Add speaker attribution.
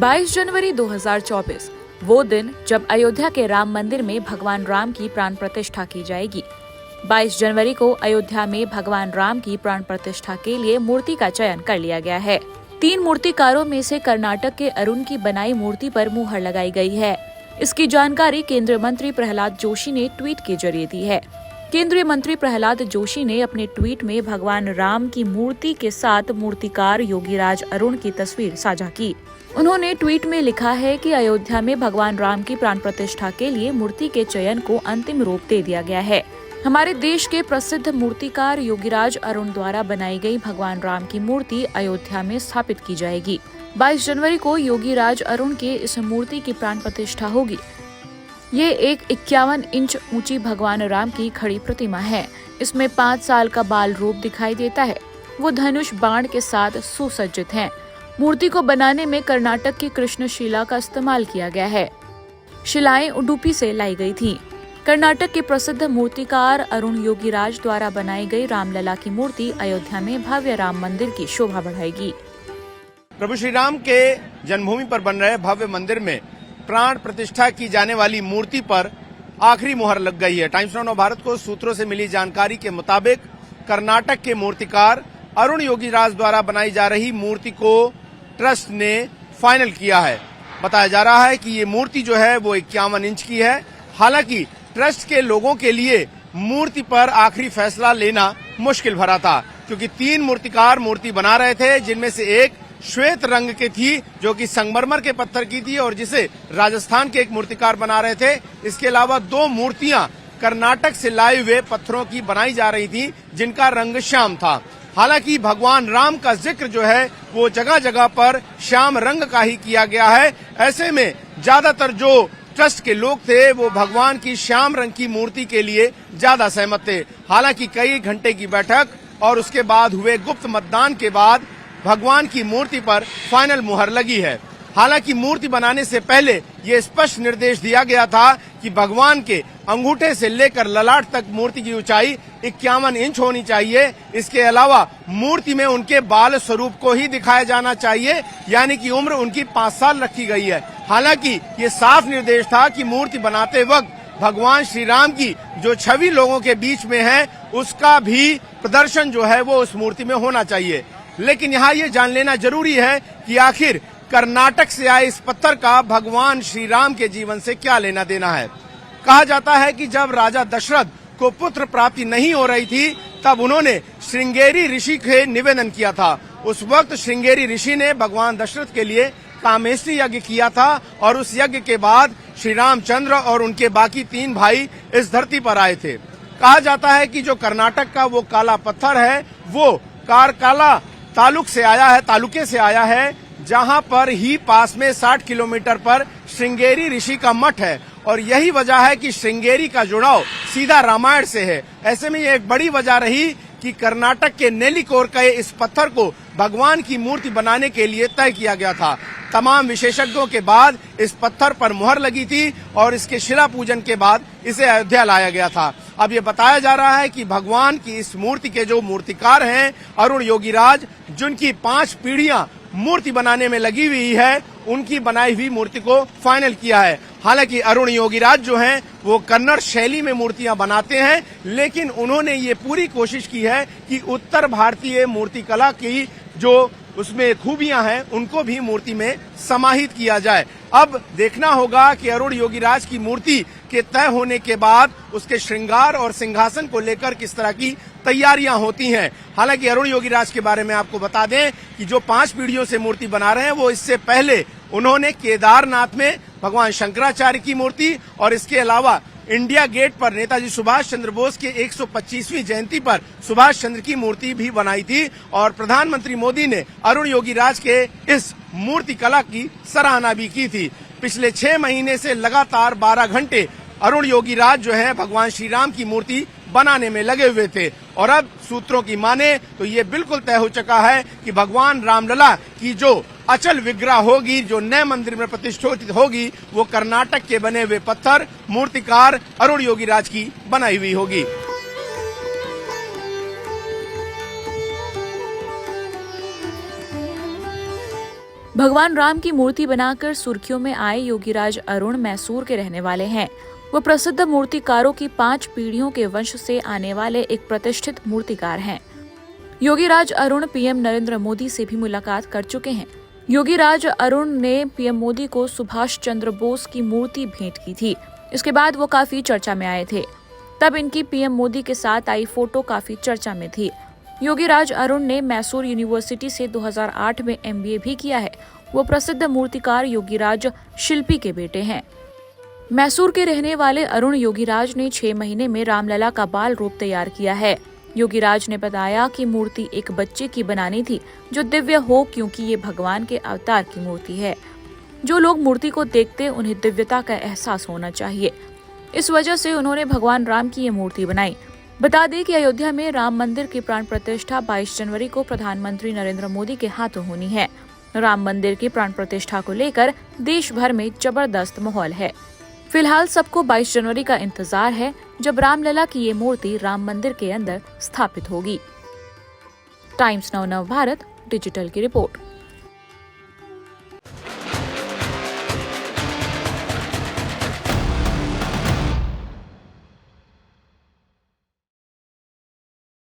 Speaker 1: 22 जनवरी 2024 वो दिन जब अयोध्या के राम मंदिर में भगवान राम की प्राण प्रतिष्ठा की जाएगी। 22 जनवरी को अयोध्या में भगवान राम की प्राण प्रतिष्ठा के लिए मूर्ति का चयन कर लिया गया है। 3 मूर्तिकारों में से कर्नाटक के अरुण की बनाई मूर्ति पर मुहर लगाई गई है। इसकी जानकारी केंद्रीय मंत्री प्रहलाद जोशी ने ट्वीट के जरिए दी है। केंद्रीय मंत्री प्रहलाद जोशी ने अपने ट्वीट में भगवान राम की मूर्ति के साथ मूर्तिकार योगीराज अरुण की तस्वीर साझा की। उन्होंने ट्वीट में लिखा है कि अयोध्या में भगवान राम की प्राण प्रतिष्ठा के लिए मूर्ति के चयन को अंतिम रूप दे दिया गया है। हमारे देश के प्रसिद्ध मूर्तिकार योगीराज अरुण द्वारा बनाई गई भगवान राम की मूर्ति अयोध्या में स्थापित की जाएगी। 22 जनवरी को योगीराज अरुण के इस मूर्ति की प्राण प्रतिष्ठा होगी। ये एक 51 इंच ऊंची भगवान राम की खड़ी प्रतिमा है। इसमें 5 साल का बाल रूप दिखाई देता है। वो धनुष बाण के साथ सुसज्जित हैं। मूर्ति को बनाने में कर्नाटक की कृष्णशिला का इस्तेमाल किया गया है। शिलाएं उडुपी से लाई गई थी। कर्नाटक के प्रसिद्ध मूर्तिकार अरुण योगीराज द्वारा बनाई गई रामलला की मूर्ति अयोध्या में भव्य राम मंदिर की शोभा बढ़ाएगी।
Speaker 2: प्रभु श्री राम के जन्मभूमि पर बन रहे भव्य मंदिर में प्राण प्रतिष्ठा की जाने वाली मूर्ति पर आखिरी मुहर लग गई है। टाइम्स नाउ भारत को सूत्रों से मिली जानकारी के मुताबिक कर्नाटक के मूर्तिकार अरुण योगीराज द्वारा बनाई जा रही मूर्ति को ट्रस्ट ने फाइनल किया है। बताया जा रहा है कि ये मूर्ति जो है वो 51 इंच की है। हालांकि ट्रस्ट के लोगों के लिए मूर्ति पर आखिरी फैसला लेना मुश्किल भरा था, क्योंकि 3 मूर्तिकार मूर्ति बना रहे थे, जिनमें से एक श्वेत रंग की थी जो कि संगमरमर के पत्थर की थी और जिसे राजस्थान के एक मूर्तिकार बना रहे थे। इसके अलावा 2 मूर्तियां कर्नाटक से लाए हुए पत्थरों की बनाई जा रही थी, जिनका रंग श्याम था। हालांकि भगवान राम का जिक्र जो है वो जगह जगह पर श्याम रंग का ही किया गया है। ऐसे में ज्यादातर जो ट्रस्ट के लोग थे वो भगवान की श्याम रंग की मूर्ति के लिए ज्यादा सहमत थे। हालांकि कई घंटे की बैठक और उसके बाद हुए गुप्त मतदान के बाद भगवान की मूर्ति पर फाइनल मुहर लगी है। हालांकि मूर्ति बनाने से पहले ये स्पष्ट निर्देश दिया गया था कि भगवान के अंगूठे से लेकर ललाट तक मूर्ति की ऊंचाई 51 इंच होनी चाहिए। इसके अलावा मूर्ति में उनके बाल स्वरूप को ही दिखाया जाना चाहिए, यानी कि उम्र उनकी 5 साल रखी गई है। हालांकि ये साफ निर्देश था कि मूर्ति बनाते वक्त भगवान श्री राम की जो छवि लोगों के बीच में है उसका भी प्रदर्शन जो है वो उस मूर्ति में होना चाहिए। लेकिन यहाँ ये जान लेना जरूरी है कि आखिर कर्नाटक से आए इस पत्थर का भगवान श्री राम के जीवन से क्या लेना देना है। कहा जाता है कि जब राजा दशरथ को पुत्र प्राप्ति नहीं हो रही थी तब उन्होंने श्रृंगेरी ऋषि के निवेदन किया था। उस वक्त श्रृंगेरी ऋषि ने भगवान दशरथ के लिए कामेष्टि यज्ञ किया था और उस यज्ञ के बाद श्री रामचंद्र और उनके बाकी 3 भाई इस धरती पर आए थे। कहा जाता है कि जो कर्नाटक का वो काला पत्थर है वो कारकाला तालुके से आया है, जहां पर ही पास में 60 किलोमीटर पर श्रृंगेरी ऋषि का मठ है और यही वजह है कि श्रृंगेरी का जुड़ाव सीधा रामायण से है। ऐसे में ये एक बड़ी वजह रही कि कर्नाटक के नेल्लिकोर के इस पत्थर को भगवान की मूर्ति बनाने के लिए तय किया गया था। तमाम विशेषज्ञों के बाद इस पत्थर पर मुहर लगी थी और इसके शिला पूजन के बाद इसे अयोध्या लाया गया था। अब ये बताया जा रहा है कि भगवान की इस मूर्ति के जो मूर्तिकार हैं अरुण योगीराज, जिनकी 5 पीढ़ियां मूर्ति बनाने में लगी हुई है, उनकी बनाई हुई मूर्ति को फाइनल किया है। हालांकि अरुण योगीराज जो हैं वो कन्नड़ शैली में मूर्तियां बनाते हैं, लेकिन उन्होंने ये पूरी कोशिश की है कि उत्तर भारतीय मूर्तिकला की जो उसमें खूबियां हैं उनको भी मूर्ति में समाहित किया जाए। अब देखना होगा कि अरुण योगीराज की मूर्ति के तय होने के बाद उसके श्रृंगार और सिंहासन को लेकर किस तरह की तैयारियां होती हैं। हालांकि अरुण योगीराज के बारे में आपको बता दें कि जो 5 पीढ़ियों से मूर्ति बना रहे हैं वो इससे पहले उन्होंने केदारनाथ में भगवान शंकराचार्य की मूर्ति और इसके अलावा इंडिया गेट पर नेताजी सुभाष चंद्र बोस के 125वीं जयंती पर सुभाष चंद्र की मूर्ति भी बनाई थी और प्रधानमंत्री मोदी ने अरुण योगीराज के इस मूर्ति कला की सराहना भी की थी। पिछले 6 महीने से लगातार 12 घंटे अरुण योगीराज जो है भगवान श्री राम की मूर्ति बनाने में लगे हुए थे और अब सूत्रों की माने तो ये बिल्कुल तय हो चुका है कि भगवान रामलला की जो अचल विग्रह होगी, जो नए मंदिर में प्रतिष्ठित होगी, वो कर्नाटक के बने हुए पत्थर मूर्तिकार अरुण योगीराज की बनाई हुई होगी।
Speaker 1: भगवान राम की मूर्ति बनाकर सुर्खियों में आए योगीराज अरुण मैसूर के रहने वाले हैं। वो प्रसिद्ध मूर्तिकारों की 5 पीढ़ियों के वंश से आने वाले एक प्रतिष्ठित मूर्तिकार हैं। योगीराज अरुण पीएम नरेंद्र मोदी से भी मुलाकात कर चुके हैं। योगीराज अरुण ने पीएम मोदी को सुभाष चंद्र बोस की मूर्ति भेंट की थी। इसके बाद वो काफी चर्चा में आए थे। तब इनकी पीएम मोदी के साथ आई फोटो काफी चर्चा में थी। योगीराज अरुण ने मैसूर यूनिवर्सिटी से 2008 में MBA भी किया है। वो प्रसिद्ध मूर्तिकार योगीराज शिल्पी के बेटे हैं। मैसूर के रहने वाले अरुण योगीराज ने 6 महीने में रामलला का बाल रूप तैयार किया है। योगीराज ने बताया कि मूर्ति एक बच्चे की बनानी थी जो दिव्य हो, क्योंकि ये भगवान के अवतार की मूर्ति है। जो लोग मूर्ति को देखते उन्हें दिव्यता का एहसास होना चाहिए। इस वजह से उन्होंने भगवान राम की ये मूर्ति बनाई। बता दें कि अयोध्या में राम मंदिर की प्राण प्रतिष्ठा 22 जनवरी को प्रधानमंत्री नरेंद्र मोदी के हाथों होनी है। राम मंदिर की प्राण प्रतिष्ठा को लेकर देश भर में जबरदस्त माहौल है। फिलहाल सबको 22 जनवरी का इंतजार है, जब रामलला की ये मूर्ति राम मंदिर के अंदर स्थापित होगी। टाइम्स नाउ नव भारत डिजिटल की रिपोर्ट।